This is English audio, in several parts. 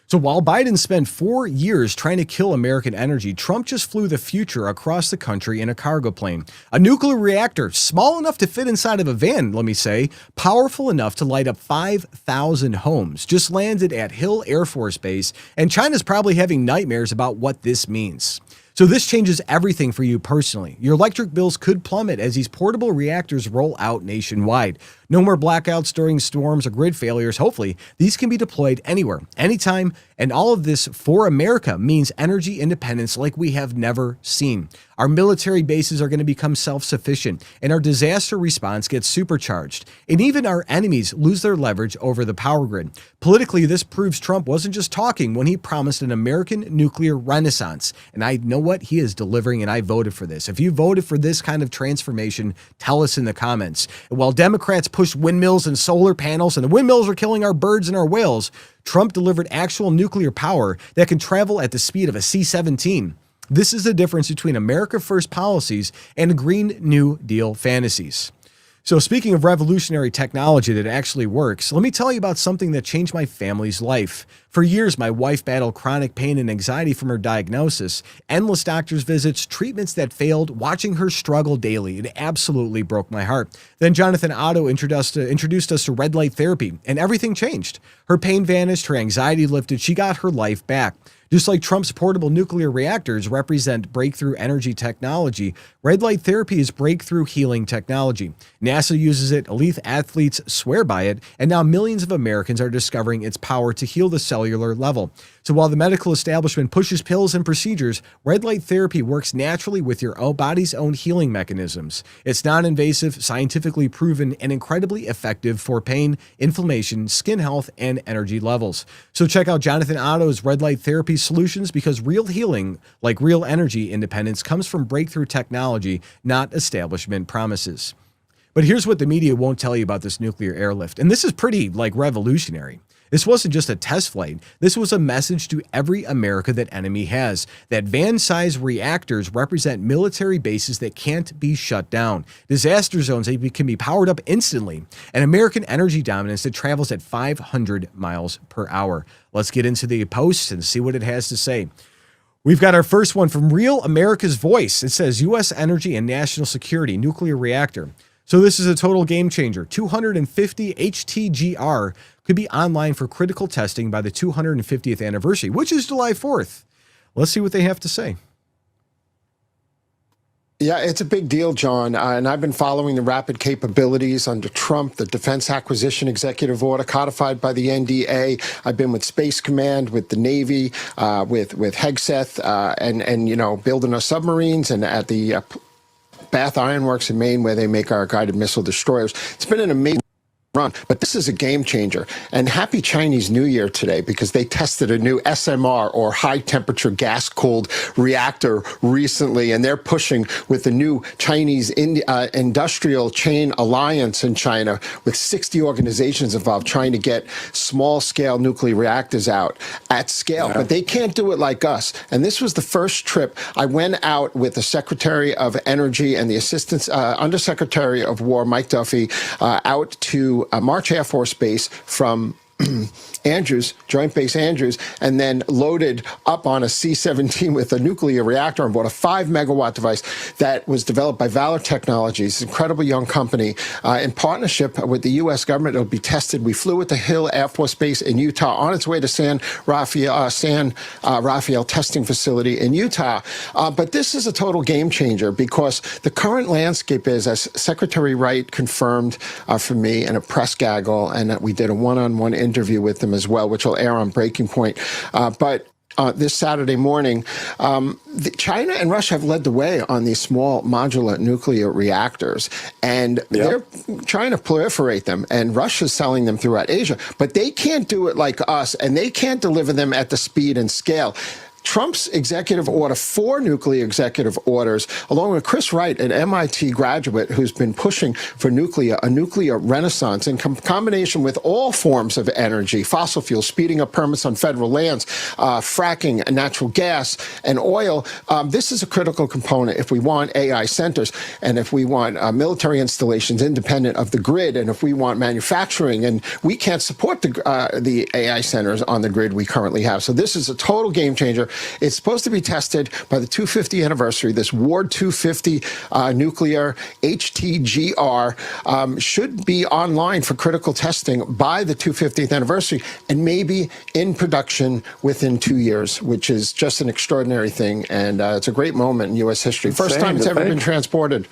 So while Biden spent 4 years trying to kill American energy, Trump just flew the future across the country in a cargo plane. A nuclear reactor, small enough to fit inside of a van, let me say, powerful enough to light up 5,000 homes, just landed at Hill Air Force Base, and China's probably having nightmares about what this means. So this changes everything for you personally. Your electric bills could plummet as these portable reactors roll out nationwide. No more blackouts during storms or grid failures. Hopefully, these can be deployed anywhere, anytime, and all of this for America means energy independence like we have never seen. Our military bases are going to become self-sufficient, and our disaster response gets supercharged. And even our enemies lose their leverage over the power grid. Politically, this proves Trump wasn't just talking when he promised an American nuclear renaissance. And I know what he is delivering, and I voted for this. If you voted for this kind of transformation, tell us in the comments. And while Democrats push windmills and solar panels, and the windmills are killing our birds and our whales, Trump delivered actual nuclear power that can travel at the speed of a C-17. This is the difference between America First policies and Green New Deal fantasies. So speaking of revolutionary technology that actually works, let me tell you about something that changed my family's life. For years, my wife battled chronic pain and anxiety from her diagnosis, endless doctor's visits, treatments that failed, watching her struggle daily. It absolutely broke my heart. Then Jonathan Otto introduced us to red light therapy, and everything changed. Her pain vanished, her anxiety lifted, she got her life back. Just like Trump's portable nuclear reactors represent breakthrough energy technology, red light therapy is breakthrough healing technology. NASA uses it, elite athletes swear by it, and now millions of Americans are discovering its power to heal the cellular level. So while the medical establishment pushes pills and procedures, red light therapy works naturally with your own body's own healing mechanisms. It's non-invasive, scientifically proven, and incredibly effective for pain, inflammation, skin health, and energy levels. So check out Jonathan Otto's red light therapy solutions, because real healing, like real energy independence, comes from breakthrough technology, not establishment promises. But here's what the media won't tell you about this nuclear airlift, and this is pretty revolutionary. This wasn't just a test flight. This was a message to every America that enemy has, that van-sized reactors represent military bases that can't be shut down, disaster zones that can be powered up instantly, and American energy dominance that travels at 500 miles per hour. Let's get into the post and see what it has to say. We've got our first one from Real America's Voice. It says, U.S. energy and national security nuclear reactor. So this is a total game changer. 250 HTGR could be online for critical testing by the 250th anniversary, which is July 4th. Let's see what they have to say. Yeah, it's a big deal, John. And I've been following the rapid capabilities under Trump, the Defense Acquisition Executive Order codified by the NDA. I've been with Space Command, with the Navy, with Hegseth, and building our submarines, and at the Bath Iron Works in Maine, where they make our guided missile destroyers. It's been an amazing run, but this is a game changer. And happy Chinese New Year today, because they tested a new SMR, or high temperature gas cooled reactor, recently, and they're pushing with the new Chinese industrial chain alliance in China, with 60 organizations involved, trying to get small scale nuclear reactors out at scale. But they can't do it like us. And this was the first trip I went out with the Secretary of Energy and the Assistant Undersecretary of War, Mike Duffy, out to March Air Force Base from Andrews, Joint Base Andrews, and then loaded up on a C-17 with a nuclear reactor on board, a 5-megawatt device that was developed by Valor Technologies, an incredible young company, in partnership with the U.S. government. It'll be tested. We flew at the Hill Air Force Base in Utah, on its way to San Rafael testing facility in Utah. But this is a total game changer, because the current landscape is, as Secretary Wright confirmed for me in a press gaggle, and we did a one-on-one interview with them as well, which will air on Breaking Point. But this Saturday morning, China and Russia have led the way on these small modular nuclear reactors, and they're trying to proliferate them, and Russia's selling them throughout Asia, but they can't do it like us, and they can't deliver them at the speed and scale. Trump's executive order, 4 nuclear executive orders, along with Chris Wright, an MIT graduate who's been pushing for a nuclear renaissance in combination with all forms of energy, fossil fuels, speeding up permits on federal lands, fracking, natural gas, and oil. This is a critical component if we want AI centers and if we want military installations independent of the grid, and if we want manufacturing, and we can't support the AI centers on the grid we currently have. So this is a total game changer. It's supposed to be tested by the 250th anniversary. This Ward 250 nuclear HTGR should be online for critical testing by the 250th anniversary, and maybe in production within 2 years, which is just an extraordinary thing. And it's a great moment in U.S. history. First time it's ever been transported.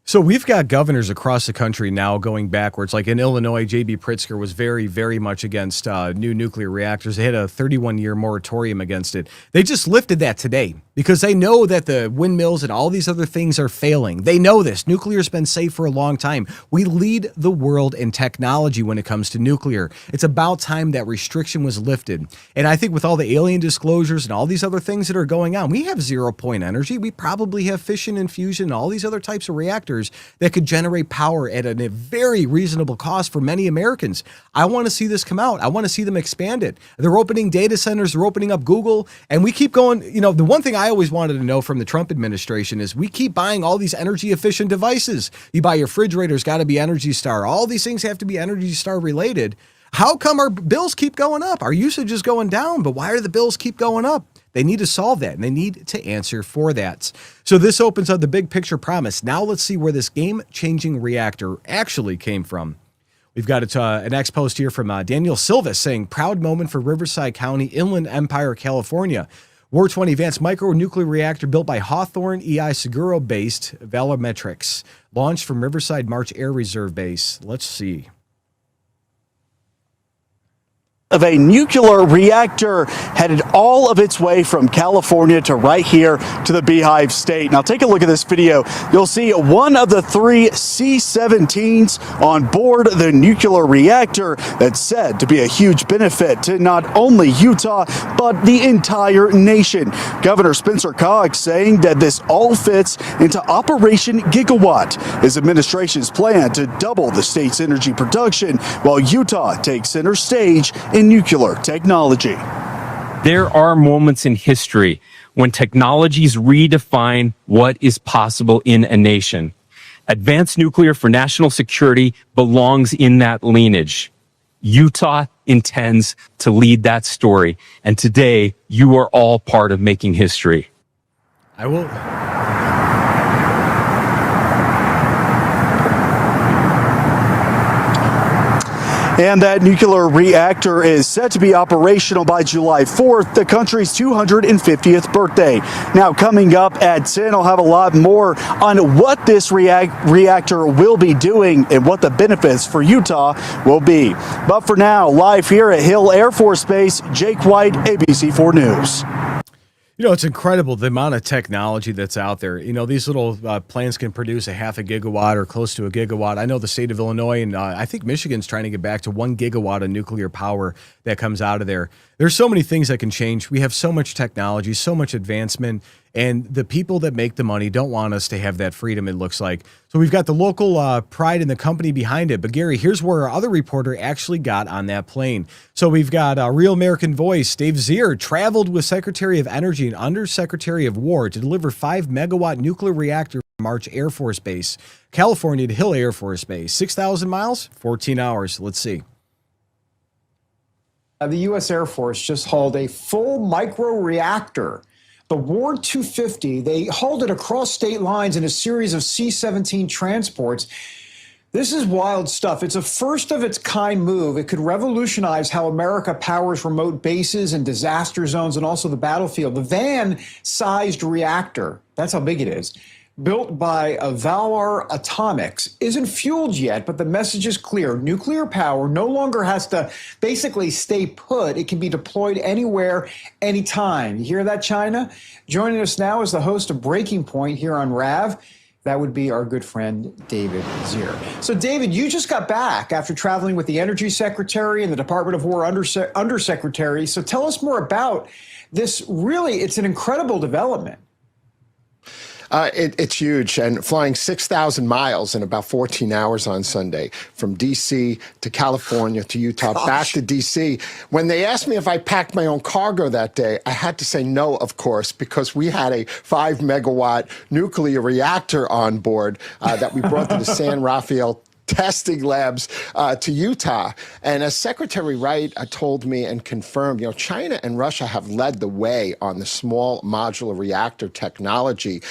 So we've got governors across the country now going backwards. Like in Illinois, J.B. Pritzker was very, very much against new nuclear reactors. They had a 31-year moratorium against it. They just lifted that today because they know that the windmills and all these other things are failing. They know this. Nuclear's been safe for a long time. We lead the world in technology when it comes to nuclear. It's about time that restriction was lifted. And I think with all the alien disclosures and all these other things that are going on, we have zero-point energy. We probably have fission and fusion and all these other types of reactors that could generate power at a very reasonable cost for many Americans. I want to see this come out. I want to see them expand it. They're opening data centers. They're opening up Google. And we keep going. You know, the one thing I always wanted to know from the Trump administration is we keep buying all these energy efficient devices. You buy your refrigerator, it's got to be Energy Star. All these things have to be Energy Star related. How come our bills keep going up? Our usage is going down, but why do the bills keep going up? They need to solve that, and they need to answer for that. So this opens up the big picture promise. Now let's see where this game-changing reactor actually came from. We've got an ex post here from Daniel Silvis saying, proud moment for Riverside County, Inland Empire, California. War 20 advanced micro-nuclear reactor built by Hawthorne EI Seguro-based Valor Atomics. Launched from Riverside March Air Reserve Base. Let's see. Of a nuclear reactor headed all of its way from California to right here to the Beehive State. Now take a look at this video. You'll see one of the 3 C-17s on board the nuclear reactor that's said to be a huge benefit to not only Utah, but the entire nation. Governor Spencer Cogg saying that this all fits into Operation Gigawatt, his administration's plan to double the state's energy production while Utah takes center stage in nuclear technology. There are moments in history when technologies redefine what is possible in a nation. Advanced nuclear for national security belongs in that lineage. Utah intends to lead that story, and today you are all part of making history. I will. And that nuclear reactor is set to be operational by July 4th, the country's 250th birthday. Now, coming up at 10, I'll have a lot more on what this reactor will be doing and what the benefits for Utah will be. But for now, live here at Hill Air Force Base, Jake White, ABC4 News. You know, it's incredible the amount of technology that's out there. You know, these little plants can produce a half a gigawatt or close to a gigawatt. I know the state of Illinois and I think Michigan's trying to get back to 1 gigawatt of nuclear power that comes out of there. There's so many things that can change. We have so much technology, so much advancement, and the people that make the money don't want us to have that freedom, it looks like. So we've got the local pride in the company behind it. But Gary, here's where our other reporter actually got on that plane. So we've got a Real American Voice. Dave Zier traveled with Secretary of Energy and Undersecretary of War to deliver 5-megawatt nuclear reactor from March Air Force Base, California to Hill Air Force Base. 6,000 miles, 14 hours. Let's see. The U.S. Air Force just hauled a full micro-reactor, the Ward 250. They hauled it across state lines in a series of C-17 transports. This is wild stuff. It's a first-of-its-kind move. It could revolutionize how America powers remote bases and disaster zones and also the battlefield. The van-sized reactor, that's how big it is, built by Valor Atomics, isn't fueled yet, but the message is clear. Nuclear power no longer has to basically stay put. It can be deployed anywhere, anytime. You hear that, China? Joining us now is the host of Breaking Point here on RAV, That would be our good friend, David Zier. So, David, you just got back after traveling with the Energy Secretary and the Department of War Undersecretary. So tell us more about this. Really, it's an incredible development. It's huge, and flying 6,000 miles in about 14 hours on Sunday from D.C. to California to Utah, back to D.C. When they asked me if I packed my own cargo that day, I had to say no, of course, because we had a 5-megawatt nuclear reactor on board that we brought to the San Rafael testing labs to Utah. And as Secretary Wright told me and confirmed, China and Russia have led the way on the small modular reactor technology.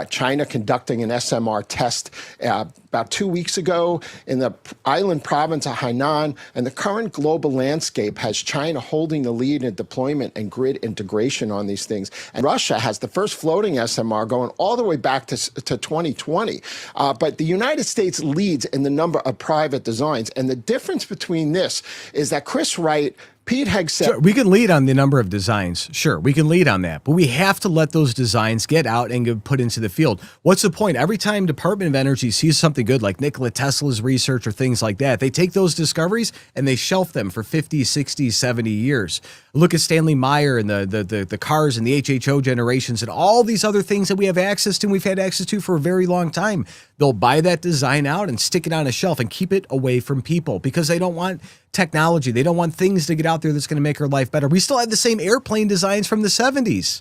China conducting an SMR test about 2 weeks ago in the island province of Hainan, and the current global landscape has China holding the lead in deployment and grid integration on these things. And Russia has the first floating SMR going all the way back to 2020. But the United States leads in the number of private designs. And the difference between this is that Chris Wright, Pete Hegseth. Sure, we can lead on the number of designs. Sure, we can lead on that. But we have to let those designs get out and get put into the field. What's the point? Every time Department of Energy sees something good, like Nikola Tesla's research or things like that, they take those discoveries and they shelf them for 50, 60, 70 years. Look at Stanley Meyer and the cars and the HHO generations and all these other things that we have access to and we've had access to for a very long time. They'll buy that design out and stick it on a shelf and keep it away from people because they don't want technology. They don't want things to get out there that's going to make our life better. We still have the same airplane designs from the 70s.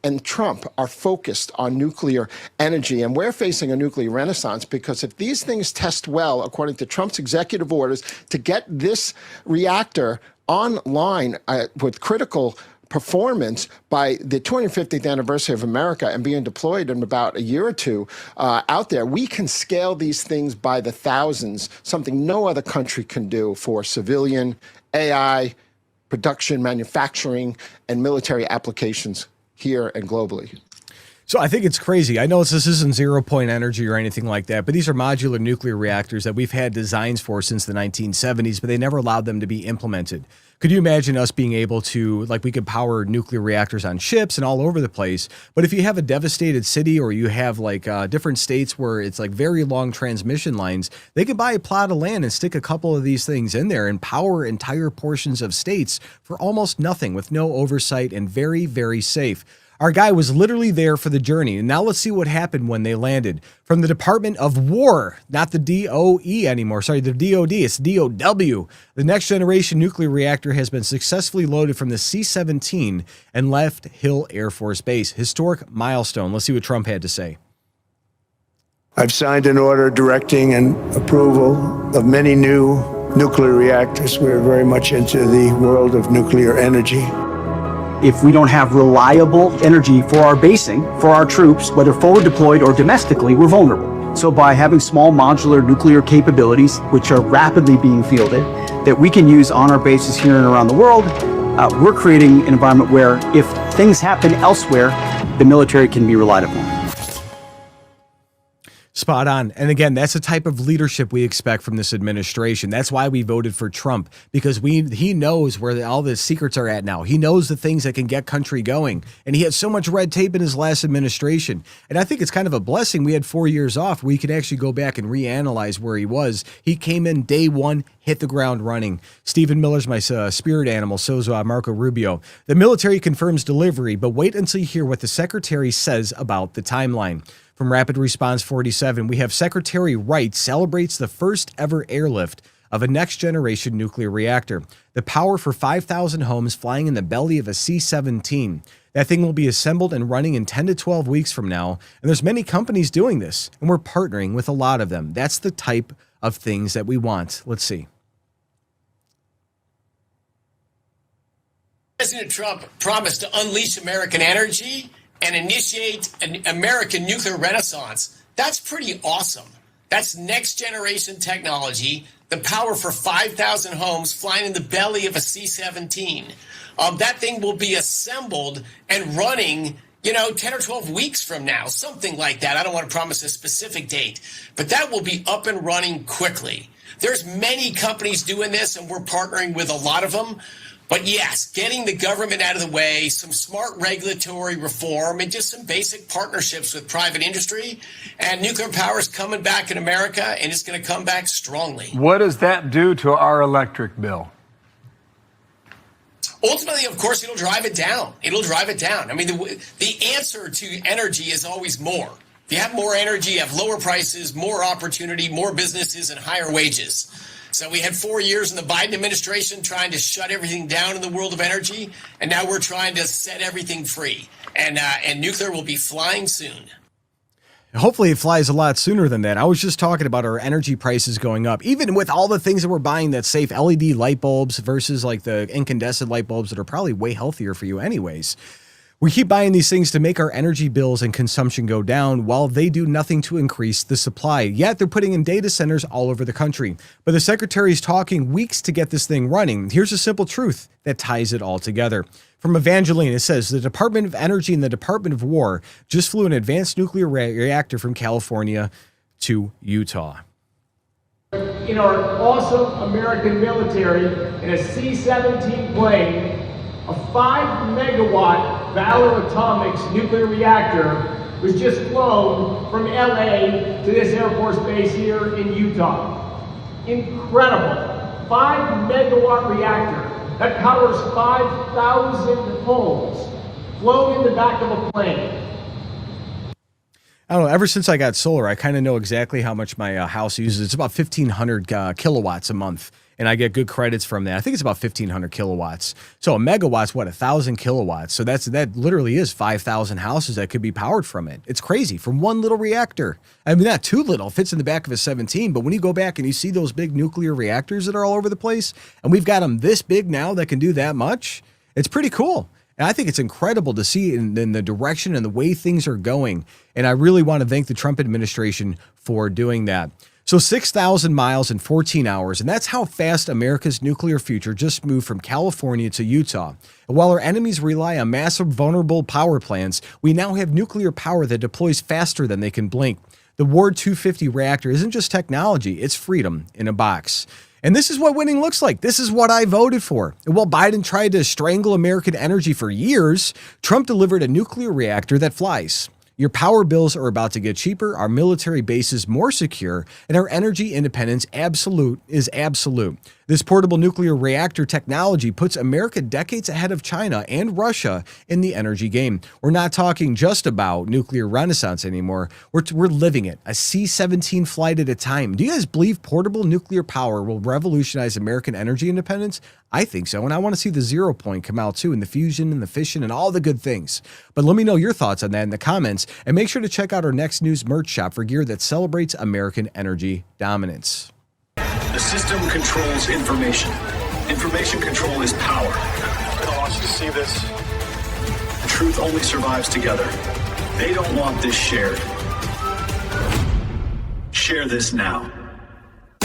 And Trump are focused on nuclear energy. And we're facing a nuclear renaissance because if these things test well, according to Trump's executive orders, to get this reactor online with critical performance by the 250th anniversary of America and being deployed in about a year or two out there, we can scale these things by the thousands, something no other country can do for civilian, AI, production, manufacturing, and military applications here and globally. So I think it's crazy. I know this isn't 0-point energy or anything like that, but these are modular nuclear reactors that we've had designs for since the 1970s, but they never allowed them to be implemented. Could you imagine us being able to, like, we could power nuclear reactors on ships and all over the place, but if you have a devastated city or you have like different states where it's like very long transmission lines, they could buy a plot of land and stick a couple of these things in there and power entire portions of states for almost nothing with no oversight and very, very safe. Our guy was literally there for the journey. And now let's see what happened when they landed. From the Department of War, not the DOE anymore. Sorry, the DOD, it's DOW. The next generation nuclear reactor has been successfully loaded from the C-17 and left Hill Air Force Base. Historic milestone. Let's see what Trump had to say. I've signed an order directing and approval of many new nuclear reactors. We're very much into the world of nuclear energy. If we don't have reliable energy for our basing, for our troops, whether forward deployed or domestically, we're vulnerable. So by having small modular nuclear capabilities, which are rapidly being fielded, that we can use on our bases here and around the world, we're creating an environment where if things happen elsewhere, the military can be relied upon. Spot on. And again, that's the type of leadership we expect from this administration. That's why we voted for Trump, because he knows where all the secrets are at now. He knows the things that can get country going. And he had so much red tape in his last administration. And I think it's kind of a blessing. We had 4 years off where we could actually go back and reanalyze where he was. He came in day one, hit the ground running. Stephen Miller's my spirit animal, so's Marco Rubio. The military confirms delivery, but wait until you hear what the secretary says about the timeline. From Rapid Response 47, we have Secretary Wright celebrates the first ever airlift of a next-generation nuclear reactor. The power for 5,000 homes flying in the belly of a C-17. That thing will be assembled and running in 10 to 12 weeks from now, and there's many companies doing this, and we're partnering with a lot of them. That's the type of things that we want. Let's see. President Trump promised to unleash American energy and initiate an American nuclear renaissance. That's pretty awesome. That's next generation technology, the power for 5,000 homes flying in the belly of a C-17. That thing will be assembled and running, 10 or 12 weeks from now, something like that. I don't want to promise a specific date, but that will be up and running quickly. There's many companies doing this, and we're partnering with a lot of them. But yes, getting the government out of the way, some smart regulatory reform, and just some basic partnerships with private industry. And nuclear power is coming back in America, and it's going to come back strongly. What does that do to our electric bill? Ultimately, of course, it'll drive it down. It'll drive it down. I mean, the answer to energy is always more. If you have more energy, you have lower prices, more opportunity, more businesses, and higher wages. So we had 4 years in the Biden administration trying to shut everything down in the world of energy, and now we're trying to set everything free. And nuclear will be flying soon. Hopefully it flies a lot sooner than that. I was just talking about our energy prices going up, even with all the things that we're buying that's safe, LED light bulbs versus like the incandescent light bulbs that are probably way healthier for you anyways. We keep buying these things to make our energy bills and consumption go down while they do nothing to increase the supply. Yet they're putting in data centers all over the country. But the secretary's talking weeks to get this thing running. Here's a simple truth that ties it all together. From Evangeline, it says the Department of Energy and the Department of War just flew an advanced nuclear reactor from California to Utah. In our awesome American military, in a C-17 plane, a 5-megawatt Valor Atomics nuclear reactor was just flown from LA to this Air Force base here in Utah. Incredible. 5-megawatt reactor that powers 5,000 homes, flown in the back of a plane. I don't know, ever since I got solar, I kind of know exactly how much my house uses. It's about 1,500 kilowatts a month, and I get good credits from that. I think it's about 1,500 kilowatts. So a megawatt's, what, 1,000 kilowatts? So that literally is 5,000 houses that could be powered from it. It's crazy, from one little reactor. I mean, not too little, it fits in the back of a 17, but when you go back and you see those big nuclear reactors that are all over the place, and we've got them this big now that can do that much, it's pretty cool. And I think it's incredible to see in the direction and the way things are going. And I really want to thank the Trump administration for doing that. So 6,000 miles in 14 hours, and that's how fast America's nuclear future just moved from California to Utah. And while our enemies rely on massive vulnerable power plants, we now have nuclear power that deploys faster than they can blink. The Ward 250 reactor isn't just technology, it's freedom in a box. And this is what winning looks like. This is what I voted for. And while Biden tried to strangle American energy for years, Trump delivered a nuclear reactor that flies. Your power bills are about to get cheaper, our military bases more secure, and our energy independence is absolute. This portable nuclear reactor technology puts America decades ahead of China and Russia in the energy game. We're not talking just about nuclear renaissance anymore. We're living it, a C-17 flight at a time. Do you guys believe portable nuclear power will revolutionize American energy independence? I think so, and I want to see the 0 point come out too, and the fusion and the fission and all the good things. But let me know your thoughts on that in the comments, and make sure to check out our Next News merch shop for gear that celebrates American energy dominance. The system controls information. Information control is power. I want you to see this. Truth only survives together. They don't want this shared. Share this now.